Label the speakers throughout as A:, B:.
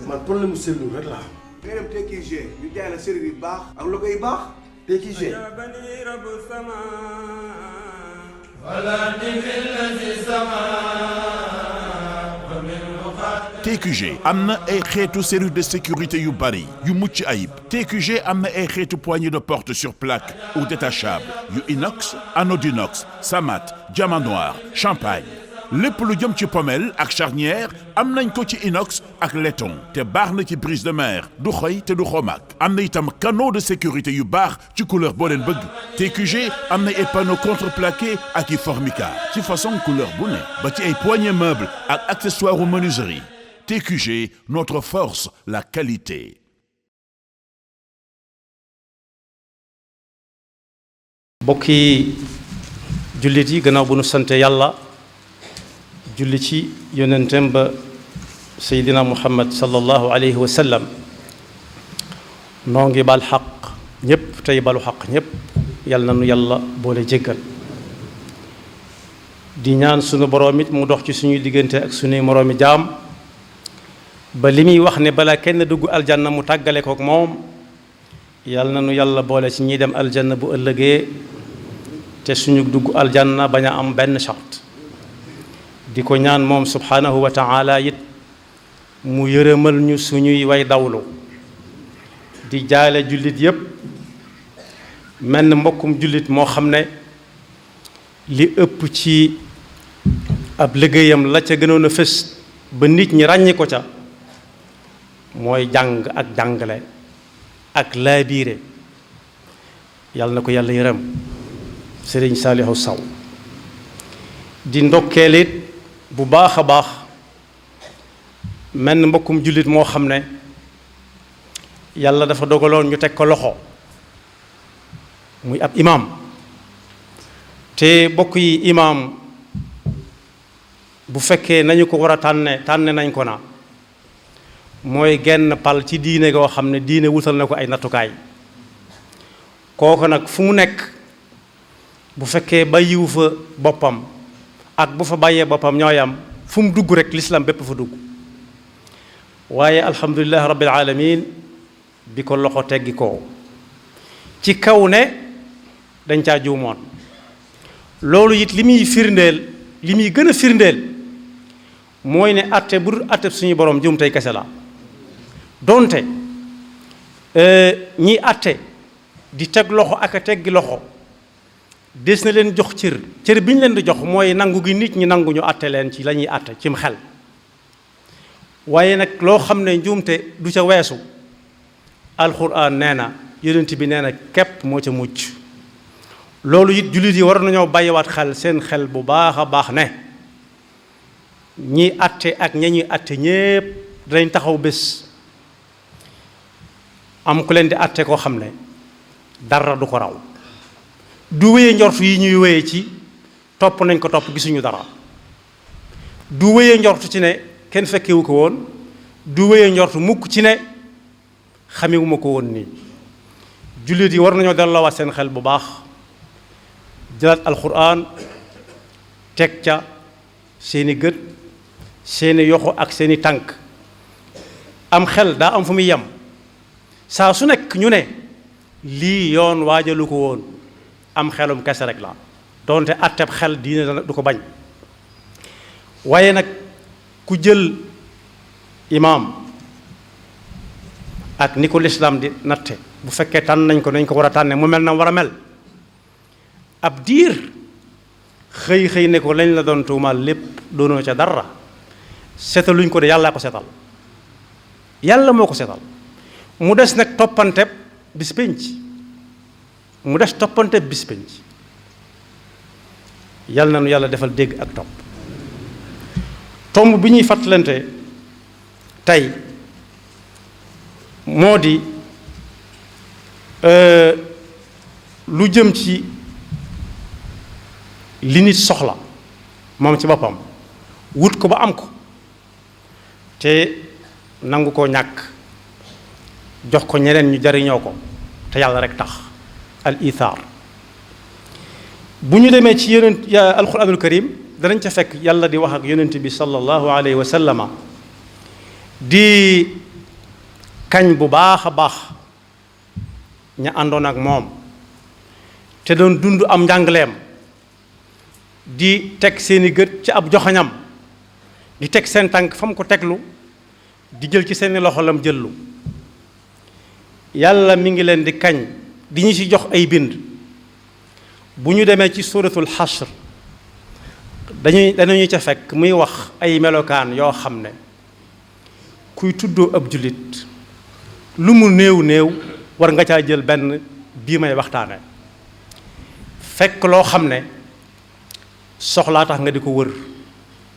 A: man problème mu seetlu rek laa.
B: ngay dem TQG ñu jaay la série yu baax ak logo yu baax.
A: TQG.
C: TQG am na ay xeetu serrure de sécurité yu bari yu mucc ayib. TQG am na ay xeetu poignée de porte sur plaque ou détachable yu inox, anodinox, samat, diamant noir, champagne. lépp lu jëm ci pommelle ak charnière am nañ ko ci inox ak laiton te baax na ci brise de mer du xoy te du xomaak. am na itam canaux de sécurité yu baax ci couleur boo leen bëgg. TQG am na ay panneaux contreplaqué ak i formica ci façon couleur bu ne ba ci ay poignées meubles ak accessoires u menuiserie. TQG, notre force, la qualité.
D: bokki jullit yi gannaaw bu nu sante yàlla julli ci yonenteem ba seydina muhammad sallallahu alayhi wa sallam noo ngi bal xaq ñépp tey balu xaq ñépp yàlla na nu yàlla boole jéggal di ñaan sunu boroom it mu dox ci suñuy diggante ak suñuy moroomi jaam ba li muy wax ne balaa kenn dugg aljanna mu tàggale kook moom yàlla na nu yàlla boole ci ñiy dem aljanna bu ëllëgee te suñu dugg aljanna bañ a am benn charte di ko ñaan moom subhanahu wa taala it mu yërëmal ñu suñuy way dawlu di jaale jullit yépp menn mbokkum jullit moo xam ne li ëpp ci ab liggéeyam la ca gënoon a fës ba nit ñi ràññi ko ca mooy jàng ak jàngale ak laabiire yàlla na ko yàlla yërëm sëriñ Saalihu Saw di ndokkeel it bu baax a baax menn mbokkum jullit moo xam ne yàlla dafa dogaloon ñu teg ko loxo muy ab imaam te bokk yi imaam bu fekkee nañu ko war a tànne nañ ko na mooy genn pal ci diine goo xam ne diine wutal na ko ay nattukaay kooku nag fu mu nekk bu fekkee bàyyiwu fa boppam ak bu fa bàyyee boppam ñooyam fu mu dugg rek l'islam bépp fa dugg waaye alhamdulilah rabbil alamin bi ko loxo teggi ko ci kaw ne dañ caa juumoon loolu it li muy firndeel li muy gën a firndeel mooy ne atte bu dul atte suñu borom juum tey kese la donte ñiy atte di teg loxo ak a teggi loxo des na leen jox cër bi ñu leen di jox mooy nangu gi nit ñi nangu ñu atte leen ci la ñuy atte cim xel waaye nag loo xam ne njuumte du ca weesu alxuraan nee na yonent bi nee na képp moo ca mucc loolu it jullit yi war nañoo bàyyiwaat xel seen xel bu baax a baax ne ñiy atte ak ña ñuy atte ñépp danañ taxaw bés am ku leen di atte koo xam ne dara du ko raw du wéyee njortu yi ñuy wéyee ci topp nañ ko topp gisuñu dara du wéyee njortu ci ne kenn fekkewu ko woon du wéyee njortu mukk ci ne xamewuma ko woon nii jullit yi war nañoo delloowaat seen xel bu baax jëlaat alxuraan teg ca seeni gët seeni yoxo ak seeni tànk am xel daa am fu muy yem saa su nekk ñu ne lii yoon waajalu ko woon am xelum kese rek la doonte atteb xel diine du ko bañ waaye nag ku jël imaam ak ni ko lislaam di natte bu fekkee tànn nañ ko nañ ko war a tànne mu mel na war a mel ab diir xëy ne ko lañ la doon tuumaal lépp doonoo ca dara setaluñ ko de yàllaa ko setal yàlla moo ko setal mu des nag toppante bis pénc mu des toppante bis pénc yàlla na nu yàlla defal dégg ak topp tomb bi ñuy fàttalante tey moo di lu jëm ci li nit soxla moom ci boppam wut ko ba am ko te nangu koo ñàkk jox ko ñeneen ñu jariñoo ko te yàlla rek tax al ithaar bu ñu demee ci yonent alquranul karim danañ ca fekk yàlla di wax ak yonent bi sallallahu alayhi wa sallama di kañ bu baax a baax ña àndoon ak moom te doon dund am njàngaleem di teg seeni gët ci ab joxañam di teg seen tànk fa mu ko teglu di jël ci seeni loxo lam jëllu yàlla mi ngi leen di kañ di ñu ci jox ay bind bu ñu demee ci suratul xasr dañuy ca fekk muy wax ay melokaan yoo xam ne kuy tuddoo ab jullit lu mu néew néew war nga caa jël benn bii may waxtaane fekk loo xam ne soxlaa tax nga di ko wër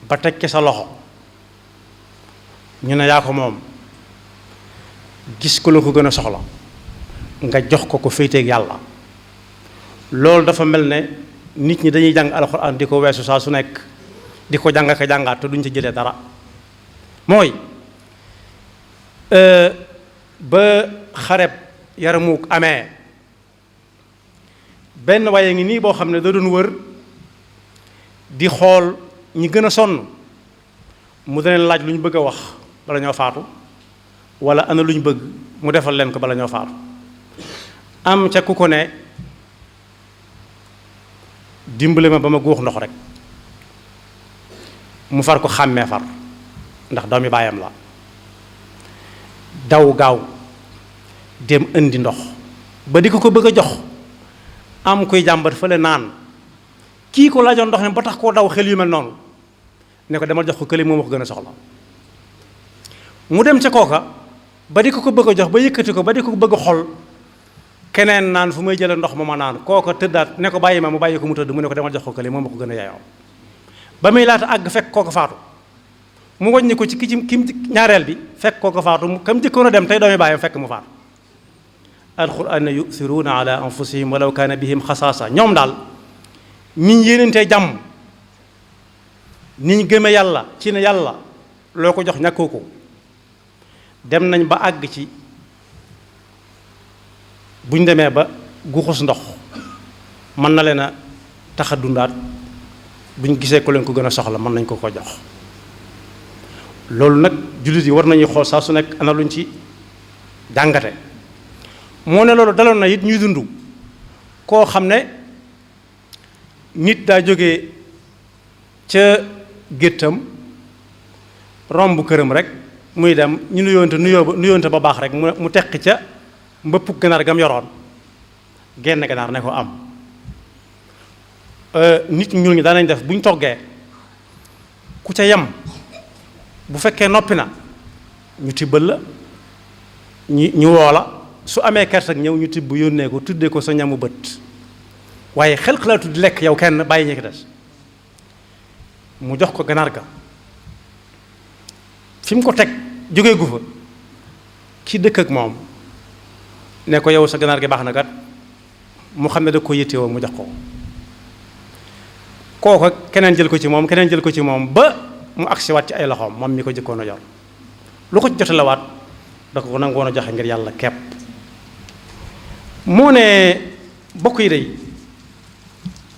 D: ba teg ci sa loxo ñu ne yaa ko moom gis ko la ko gën a soxla nga jox ko ko féeteeg yàlla loolu dafa mel ne nit ñi dañuy jàng alxuraan di ko weesu saa su nekk di ko jàng ak jàngaat te duñ ci jëlee dara mooy ba xareb Yarmuk amee benn waaye ngi nii boo xam ne da doon wër di xool ñi gën a sonn mu da leen laaj lu ñu bëgg a wax bala ñoo faatu wala ana lu ñu bëgg mu defal leen ko bala ñoo faatu am ca ku ko ne dimbale ma ba ma guux ndox rek mu far ko xàmmee far ndax doomi baayam la daw gaaw dem indi ndox ba di ko bëgg a jox am koy jàmbat fële naan kii ko laajoon ndox ne ba tax koo daw xel yu mel noonu ne ko demal jox ko kële moom ko gën a soxla mu dem ca kooka ba di ko bëgg a jox ba yëkkati ko ba di ko bëgg a xol keneen naan fu may jëlee ndox ma ma naan kooka tëddaat ne ko bàyyi ma mu bàyyi ko mu tëdd mu ne ko demal jox ko kële moom ko gën a yaayoo ba muy laata àgg fekk kooka faatu mu wàññi ko ci ki ñaareel bi fekk kooka faatu mu kam jëkkoon a dem tey doomi bàyyam fekk mu faatu alquran ne yusiruuna ala anfusihim walaw kaana bihim xasaasa ñoom daal niñ yéenantee jàmm niñ gëme yàlla ci ne yàlla loo ko jox ñàkkoo ko dem nañ ba àgg ci buñ demee ba guxus ndox mën na leen a tax a dundaat buñ gisee ko leen ko gën a soxla mën nañ ko ko jox loolu nag jullit yi war nañuy xool saa su nekk ana luñ ci jàngate moo ne loolu daloon na it ñuy dund koo xam ne nit daa jóge ca géttam romb këram rek muy dem ñu nuyoonte ba baax rek mu teqi ca mbëpp ganaar gam yoroon genn ganaar ne ko am nit ñuul ñi daanañ def bu ñu toggee ku ca yem bu fekkee noppi na ñu tibbal la ñu woo la su amee kert ak ñëw ñu tibb yónnee ko tuddee ko sa ñamu bët waaye xel xalaatu di lekk yow kenn bàyyi ñi ko des mu jox ko ganaar ga fi mu ko teg jógee gu fa ki dëkk ak moom ne ko yow sa ganaar gi baax na kat mu xam ne da ko yittewoo mu jox ko kooka keneen jël ko ci moom keneen jël ko ci moom ba mu agsiwaat ci ay loxoom moom mi ko jëkkoon a yor lu ko jotalewaat da ko nangoon a joxe ngir yàlla kepp moo ne bokk yi day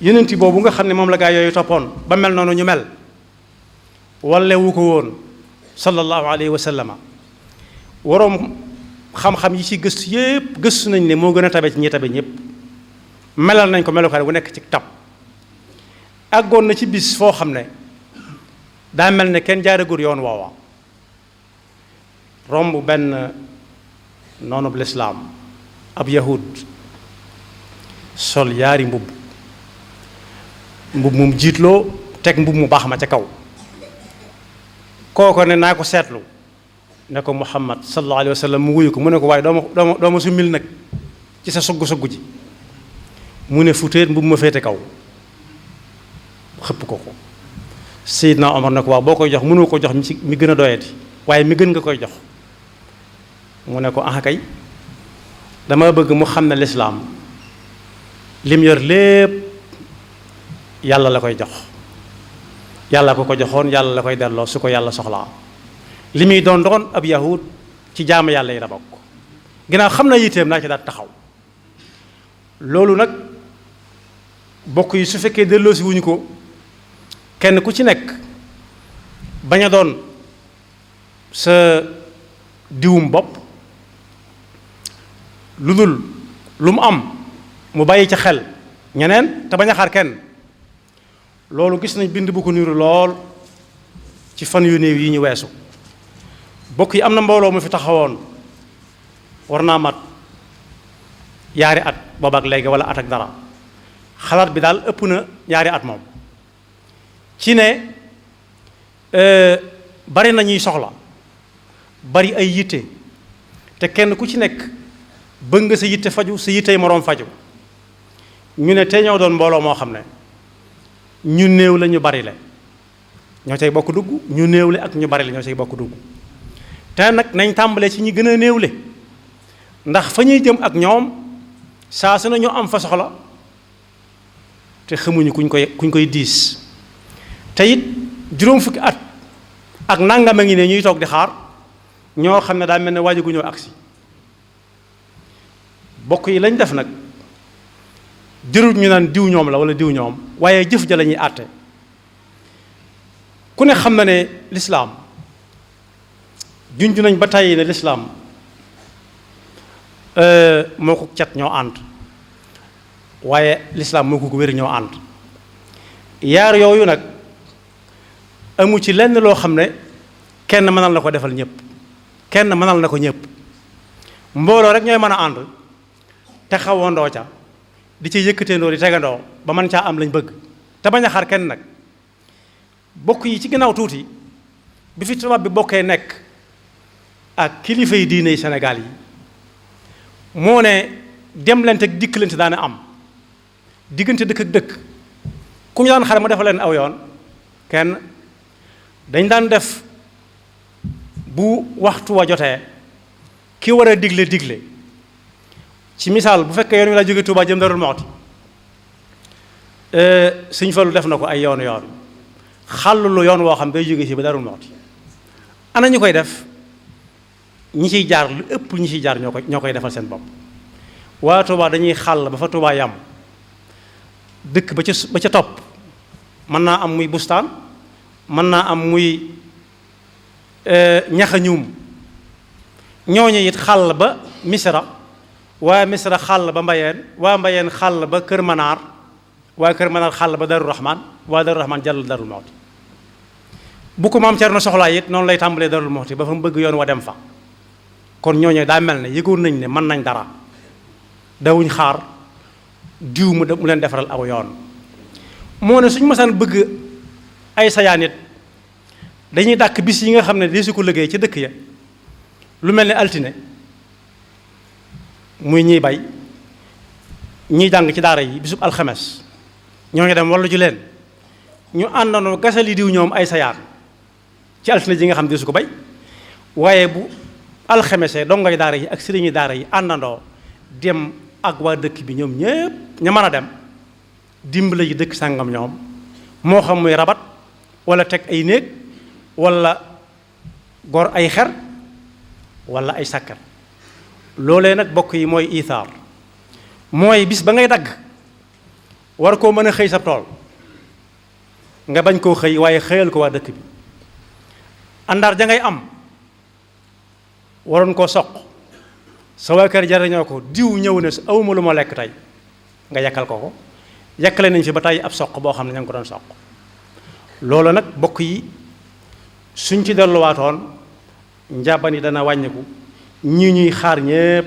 D: yenenti boobu nga xam ne moom la gaa yooyu toppoon ba mel noonu ñu mel walla wu ko woon sallallahu alayhi wa sallama waroom xam-xam yi ci gëstu yépp gëstu nañ ne moo gën a tabe ci ñi tabe ñépp melal nañ ko melukaay bu nekk ci tab àggoon na ci bis foo xam ne daa mel ne kenn jaaragul yoon woowa romb benn noonub lislaam ab yahud sol yaari mbubb mum jiitloo teg mbubb mu baax ma ca kaw kooko ne naa ko seetlu ne ko Muhammad sallallahu alayhi wa sallam mu wuyu ko mu ne ko waaye doo ma summil nag ci sa sugg ji mu ne futeet mbubb ma féete kaw xëpp ko Seydina Omar ne ko waaw boo koy jox mënoo ko jox mi gën a doyati waaye mi gën nga koy jox mu ne ko ah kay dama bëgg mu xam ne lislaam lim yor lépp yàlla la koy jox yàlla ko joxoon yàlla la koy delloo su ko yàlla soxlaa li muy doon ab yahud ci jaamu yàlla yi la bokk ginnaaw xam na yitteem naa ci daal taxaw loolu nag bokk yi su fekkee delloosi wuñu ko kenn ku ci nekk bañ a doon sa diwum bopp lu dul lu mu am mu bàyyi ca xel ñeneen te bañ a xaar kenn. loolu gis nañ bind bu ko niru lool ci fan yu néew yi ñu weesu. bokk yi am na mbooloo mu fi taxawoon war naa mat yaari at boobaak léegi wala at ak dara xalaat bi daal ëpp na yaari at moom ci ne bari na ñuy soxla bari ay yitte te kenn ku ci nekk bëgg nga sa yitte faju sa yittey moroom faju ñu ne te ñoo doon mbooloo moo xam ne ñu néew la ñu bari la ñoo cay bokk dugg ñu néew le ak ñu bari la ñoo cay bokk dugg te nag nañ tàmbalee ci ñi gën a néew le ndax fa ñuy jëm ak ñoom saa su na ñu am fa soxla te xamuñu kuñ koy diis te it juróom fukki at ak nangam a ngi ne ñuy toog di xaar ñoo xam ne daa mel ne waajagu ñoo agsi bokk yi lañ def nag jërul ñu naan diw ñoom la wala diw ñoom waaye jëf ja la ñuy àtte ku ne xam na ne lislaam junj nañ ba tàyyi ne lislaam moo ko cat ñoo ànd waaye lislaam moo ko wér ñoo ànd yaar yooyu nag amu ci lenn loo xam ne kenn mënal na ko defal ñëpp kenn mënal na ko ñëpp mbooloo rek ñooy mën a ànd te xawandoo ca di ci yëkkateendoo di tegandoo ba mën caa am lañ bëgg te bañ a xaar kenn nag bokk yi ci ginnaaw tuuti bi fi tubaab bi bokkee nekk ak kilifa yi diine yi Sénégal yi moo ne demlante ak dikkalante daane am diggante dëkk ak dëkk ku ñu daan xare mu defal leen aw yoon kenn dañ daan def bu waxtu wa jotee ki war a digle ci misaal bu fekkee yoon wi laa jóge Touba jëm Darou Mouhty Sëñ Fallu def na ko ay yoon xàllulu yoon woo xam day jóge ci ba Darou Mouhty ana ñu koy def ñi ciy jaar lu ëpp ñi ciy jaar ñoo koy defal seen bopp waa Touba dañuy xàll ba fa Touba yam dëkk ba ca topp mën naa am muy bustaan mën naa am muy ñaxañuum ñooñu it xàll ba Misra waa Misra xàll ba Mbayeen waa Mbayeen xàll ba Kër Manaar waa Kër Manaar xàll ba Darou Rahman waa Darou Rahman jàll Darou Mouhty bu ko maam Cerno soxlaa it noonu lay tàmbalee Darou Mouhty ba fa mu bëgg yoon wa dem fa kon ñooñu daa mel ne yëgoon nañ ne mën nañ dara dawuñ xaar diw mu leen defaral aw yoon moo ne suñu masaan bëgg ay sayaan it dañuy dàkk bis yi nga xam ne deesu ko liggéey ci dëkk ya lu mel ne altine muy ñiy bay ñiy jàng ci daara yi bisub alxames ñoo ngi dem wallu ju leen ñu àndandoo gasali diw ñoom ay sayaan ci altine ji nga xam ne deesu ko bay waaye bu alxemesee dongay daara yi ak sëriñi daara yi àndandoo dem ak waa dëkk bi ñoom ñépp ña mën a dem dimbale yi dëkk sàngam ñoom moo xam muy rabat wala teg ay néeg wala gor ay xer wala ay sàkkar loolee nag bokk yi mooy ithaar mooy bis ba ngay dagg war koo mën a xëy sa tool nga bañ koo xëy waaye xëyal ko waa dëkk bi àndaar ja ngay am waroon koo soq sa waa kër jariñoo ko diw ñëw ne awuma lu ma lekk tey nga yàkkal ko yàkkale nañ fi ba tey ab soq boo xam ne ña ngi ko doon soq loolu nag bokk yi suñ ci delluwaatoon njàbban yi dana wàññiku ñi ñuy xaar ñépp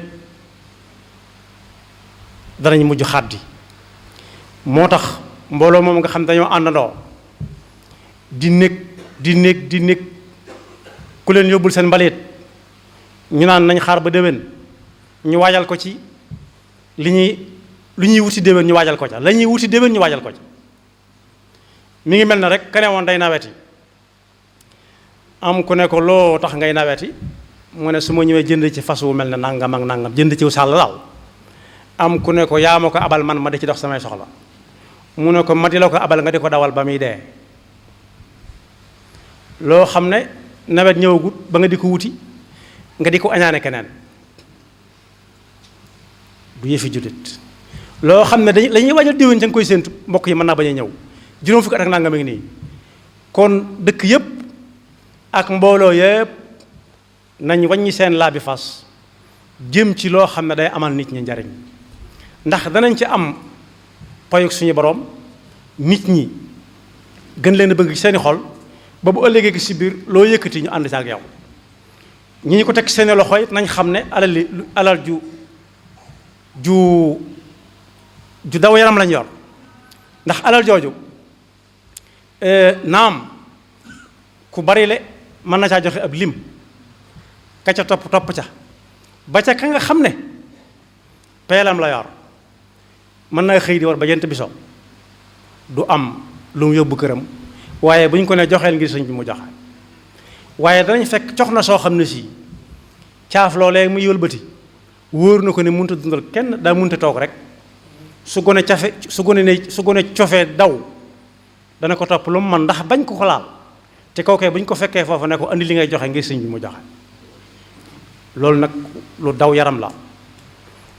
D: danañ mujj xaddi moo tax mbooloo moom nga xam dañoo àndandoo di nekk ku leen yóbbul seen mbalit ñu naan nañ xaar ba déwén ñu waajal ko ci lu ñuy wuti déwén ñu waajal ko ca la ñuy wuti déwén ñu waajal ko ca mi ngi mel na rek kane woon day naweti am ku ne ko loo tax ngay naweti mu ne su ma ñëwee jënd ci fas wu mel ne nangam ak nangam jënd ci sàll daal am ku ne ko yaa ma ko abal man ma di ci dox samay soxla mu ne ko ma di la ko abal nga di ko dawal ba muy dee loo xam ne nawet ñëwagut ba nga di ko wuti nga di ko añaane keneen du yëfi jullit loo xam ne lañuy waajal déwén ca nga koy séentu mbokk yi mën naa bañ a ñëw juróom fukki at ak nangam ngi nii kon dëkk yépp ak mbooloo yépp nañ wàññi seen laabi fas jëm ci loo xam ne day amal nit ñi njariñ ndax danañ ci am payug suñu borom nit ñi gën leen a bëgg ci seeni xol ba bu ëllëgee ci biir loo yëkkati ñu ànd ci ak yow ñi ñu ko teg seeni loxo it nañ xam ne alal ju daw yaram lañ yor ndax alal jooju naam ku bari le mën na caa joxe ab lim ka ca topp ca ba ca ka nga xam ne peelam la yor mën naa xëy di war ba jant bi so du am lu mu yóbbu këram waaye bu ñu ko ne joxeel ngir sëñ bi mu joxe waaye danañ fekk cox na soo xam ne si caaf loolee muy wëlbati wóor na ko ne mënut a dundal kenn daa mënut a toog rek su gone cofee daw dana ko topp lu mu man ndax bañ ko ko laal te kookee bu ñu ko fekkee foofu ne ko andi li ngay joxe ngir sëñ bi mu joxe loolu nag lu daw yaram la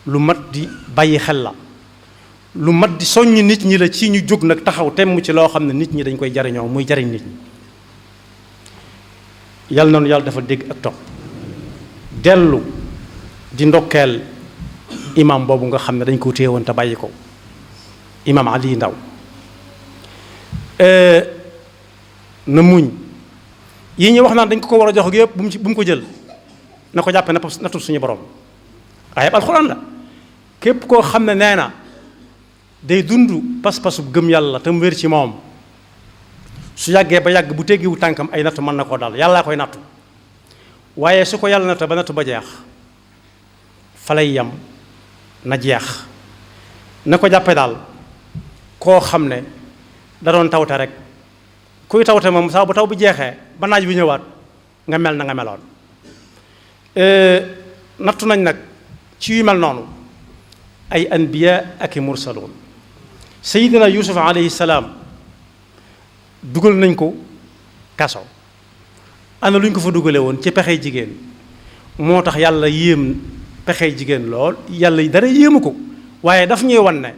D: lu mat di bàyyi xel la lu mat di soññ nit ñi la ci ñu jóg nag taxaw temm ci loo xam ne nit ñi dañ koy jariñoo muy jariñ nit ñi yàlla noonu yàlla dafa dégg ak topp dellu di ndokkeel imam boobu nga xam ne dañ ko téye woon te bàyyi ko imam Ali Ndaw na muñ yi ñuy wax naan dañ ko war a jox ak yëpp bu mu ko jël na ko jàppe nattu suñu borom waaye alxuraan la képp koo xam ne nee na day dund pas-pasu gëm yàlla te mu wér ci moom su yàggee ba yàgg bu teggiwu tànkam ay nattu mën na koo dal yàllaa koy nattu waaye su ko yàlla nattu ba nattu ba jeex fa lay yem na jeex na ko jàppe daal koo xam ne da doon tawte rek kuy tawte moom saa bu taw bi jeexee ba naaj bi ñëwaat nga mel na nga meloon nattu nañ nag ci yu mel noonu ay anbiya ak i mursaloon sayidina yusuf alayhi salaam dugal nañ ko kaso ana lu ñu ko fa dugale woon ci pexey jigéen moo tax yàlla yéem pexey jigéen lool yàlla dara yéemu ko waaye daf ñuy wan ne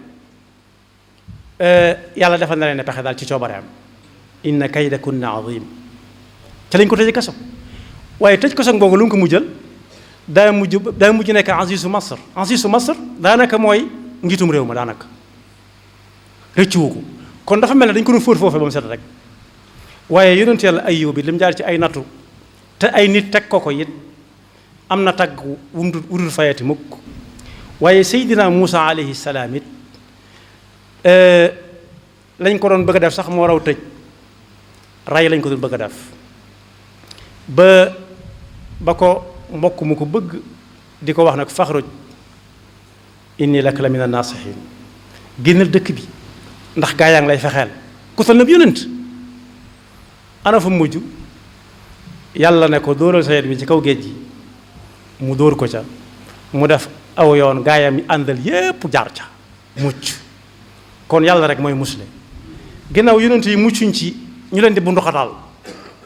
D: yàlla defal na leen ne pexe daal ci coobareem inna kaydakunna azim te lañ ko tëj kaso waaye tëj kaso googu lu mu ko mujjal daa mujj nekk azizu masr daanaka mooy njiitum réew ma daanaka rëccuwu ko kon dafa mel ne dañ ko doon fóot foofee ba mu set rek waaye yonent yàlla Ayyub bi li mu jaar ci ay nattu te ay nit teg ko it am na tagg wudul fayati mukk waaye Seydina Muusa alayhi salaam it lañ ko doon bëgg a def sax moo raw tëj ray lañ ko doon bëgg a def ba ko mbokk mu ko bëgg di ko wax nag faxruj inni laka la mina naasihin génnal dëkk bi ndax gaa yaa ngi lay fexeel ku tal na bi yonent ana fa mujj yàlla ne ko dóoral sa yet bi ci kaw géej gi mu dóor ko ca mu def aw yoon gaayam yi àndal yépp jaar ca mucc kon yàlla rek mooy musle ginnaaw yonent yi muccuñ ci ñu leen di bu ndoxataal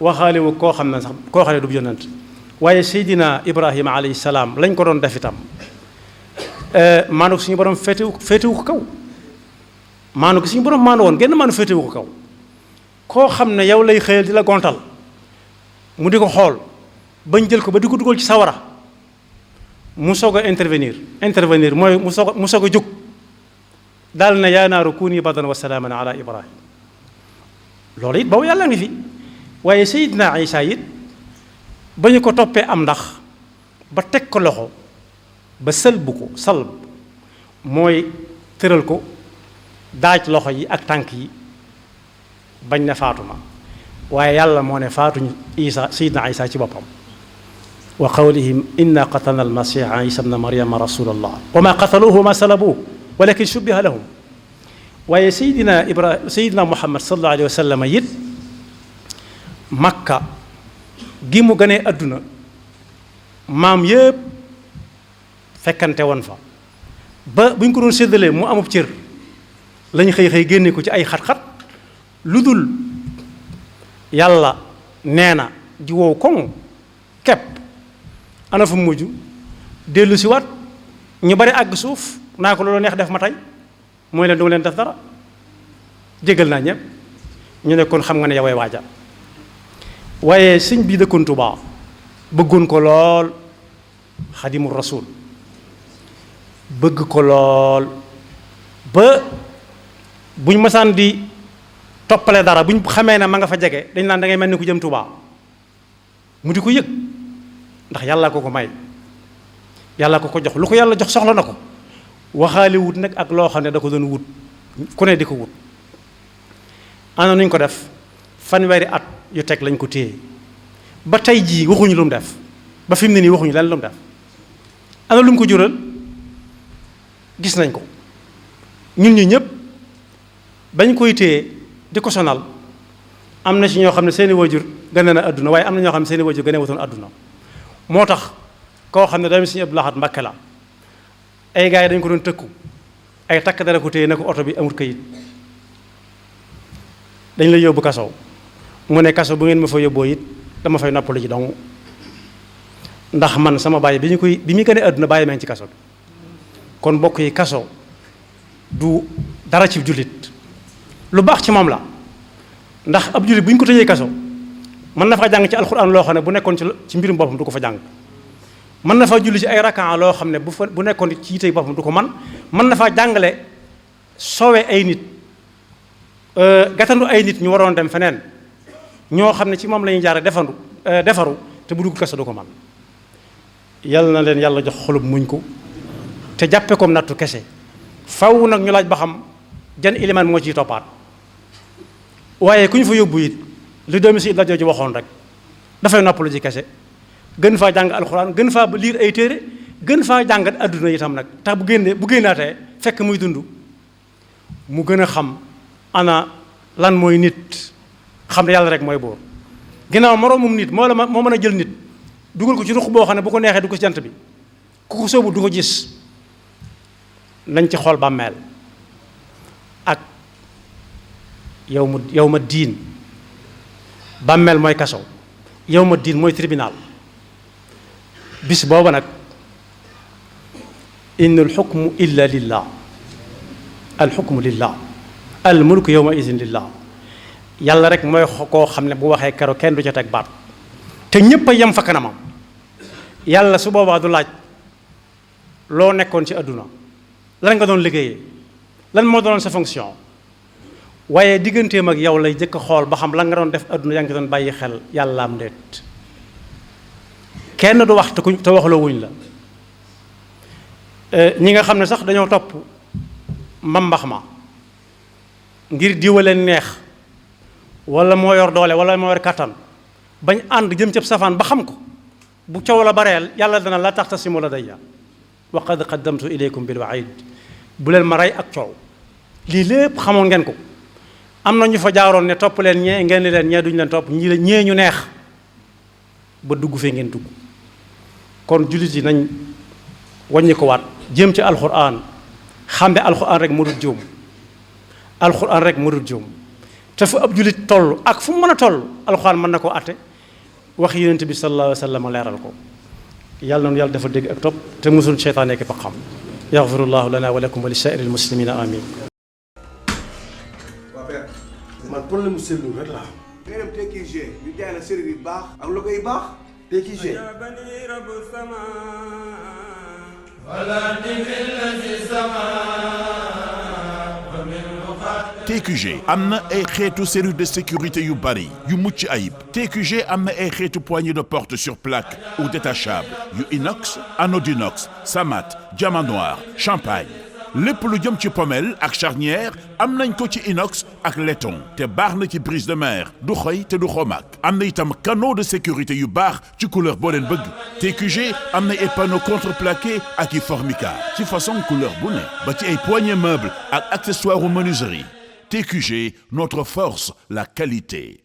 D: waxaale wu koo xam ne sax koo xam ne du yonent waaye Seydina Ibrahima alayhi salaam lañ ko doon def itam maanu suñu borom féetewu ko kaw maanu suñu borom maanu woon genn maanu féetewu ko kaw koo xam ne yow lay xëyal di la gontal mu di ko xool bañ jël ko ba di ko dugal ci sawara mu soog a intervenir mooy mu soog a jóg daal na yaa naaru kuuni bardan wa salaaman ala Ibrahim loolu it boobu yàlla ngi fi waaye Seydina Isa it ba ñu ko toppee am ndax ba teg ko loxo ba sëlbu ko salb mooy tëral ko daaj loxo yi ak tànk yi bañ ne faatuma waaye yàlla moo ne faatuñu Isa Seydina Isa ci boppam wa qawlihim inna qatalna almasiha isa bna maryama rasulallah wa ma qataluhu ma salabuhu walakin shubbiha lahum waaye Seydina Muhammad sallallahu alayhi wa sallam it Makka gi mu gënee àdduna maam yépp fekkante woon fa ba bu ñu ko doon séddalee mu amub cër lañ xëy génne ko ci ay xat-xat lu dul yàlla nee na di wow koŋ kepp ana fa mujj dellu si waat ñu bari àgg suuf naa ko loolu neex def ma tey mooy leen du ma leen def dara jégal naa ñëpp ñu ne kon xam nga ne yowee waaja waaye sëñ bii dëkkoon Tuubaa bëggoon ko lool xadimu rasul bëgg ko lool ba buñ mësaan di toppale dara buñ xamee ne ma nga fa jege dañ naan da ngay mel ni ku jëm Tuubaa mu di ko yëg ndax yàlla ko ko may yàlla ko ko jox lu ko yàlla jox soxla na ko waxaale wut nag ak loo xam ne da ko doon wut ku ne di ko wut ana nuñ ko def fanweeri at yu teg lañ ko téye ba tey jii waxuñu lu mu def ba fi mu ne nii waxuñu lan lu mu def ana lu mu ko jural gis nañ ko ñun ñu ñëpp bañ koy téye di ko sonal am na ci ñoo xam ne seeni wajur gane na àdduna waaye am na ñoo xam ne seeni wajur gane wutoon àdduna moo tax koo xam ne doomi Sëriñ Abdou Lahad Mbacké la ay gars yi dañ ko doon tëkku ay takk dara ko téye ne ko oto bi amul kayit dañ lay yóbbu kaso mu ne kaso bu ngeen ma fa yóbboo it dama fay noppalu ji dong ndax man sama bàyyi bi muy gane àdduna bàyyi ma ngi ci kaso bi kon mbokk yi kaso du dara ci jullit lu baax ci moom la ndax ab jullit bu ñu ko tëjee kaso mën na faa jàng ci alxuraan loo xam ne bu nekkoon ci mbirum boppam du ko fa jàng mën na faa julli ci ay rakaa loo xam ne bu nekkoon ci yitey boppam du ko mën na faa jàngale sowe ay nit gàttandu ay nit ñu waroon dem feneen ñoo xam ne ci moom la ñuy jaare defaru te bu dugg kaso du ko man yal na leen yàlla jox xolub muñ ko te jàppe ko nattu kese faw nag ñu laaj ba xam jan ilimaan moo ciy toppaat waaye ku ñu fa yóbbu it li doomi si la jooju waxoon rek dafay noppalu ci kese gën faa jàng alxuraan gën faa liir ay téere gën faa jàngat adduna itam nag tax bu génnaatee fekk muy dund mu gën a xam ana lan mooy nit xam ne yàlla rek mooy buur ginnaaw moroomum nit moo mën a jël nit dugal ko ci ruq boo xam ne bu ko neexee du ko ci jant bi ku ko sóobu du ko gis nañ ci xool bàmmeel ak yow ma diin bàmmeel mooy kaso yow ma diin mooy tribunal bis booba nag innal xukmu illa lillah al xukmu lillah al mulku yawma izin lillah yàlla rek mooy koo xam ne bu waxee kero kenn du ca teg baat te ñépp a yem fa kanamam yàlla su boobaa du laaj loo nekkoon ci àdduna lan nga doon liggéeyee lan moo doon sa fonction waaye digganteem ak yow lay jëkk a xool ba xam lan nga doon def àdduna yaa ngi doon bàyyi xel yàllaam ndeet kenn du wax te waxloo wuñ la ñi nga xam ne sax dañoo topp mbambax ma ngir diwaleen neex wala moo yor doole wala moo yor kàttan bañ ànd jëm cëb safaan ba xam ko bu coow la bareel yàlla dana la taxtasimu ladayya wa qad qaddamtu ilaykum bil waid bu leen ma rey ak coow lii lépp xamoon ngeen ko am na ñu fa jaaroon ne topp leen ñee ngeen ni leen ñee duñu leen topp ñee ñu neex ba dugg fee ngeen dugg kon jullit yi nañ wàññi ko waat jëm ci alxuraan xam ne alxuraan rek moo dul juum alxuraan rek moo dul juum te fu ab jullit toll ak fu mu mën a toll alxuraan mën na koo atte wax yonent bi sallallahu alayhi wa sallam leeral ko yàlla noonu yàlla dafa dégg ak topp te musul seytaane ki xam yaxfirullahu lana wa lakum wa li saa'iril muslimina amin
A: man problème mu seetlu rek laa am.
B: nga dem TQG ñu jaay la série yu baax ak logo yu baax.
A: TQG.
C: TQG am na ay xeetu serrure de sécurité yu bari yu mucc ayib TQG am na ay xeetu poignée de porte sur plaque ou détachable yu inox anodinox samat diamant noir champagne lépp lu jëm ci pommelle ak charnière am nañ ko ci inox ak laiton te baax na ci brise de mer du xoy te du xomaak am na itam canaux de sécurité yu baax ci couleur boo leen bëgg TQG am na ay panneaux contreplaqué ak i formica ci façon couleur bu ne ba ci ay poignées meubles ak accessoires menuiserie TQG, notre force, la qualité.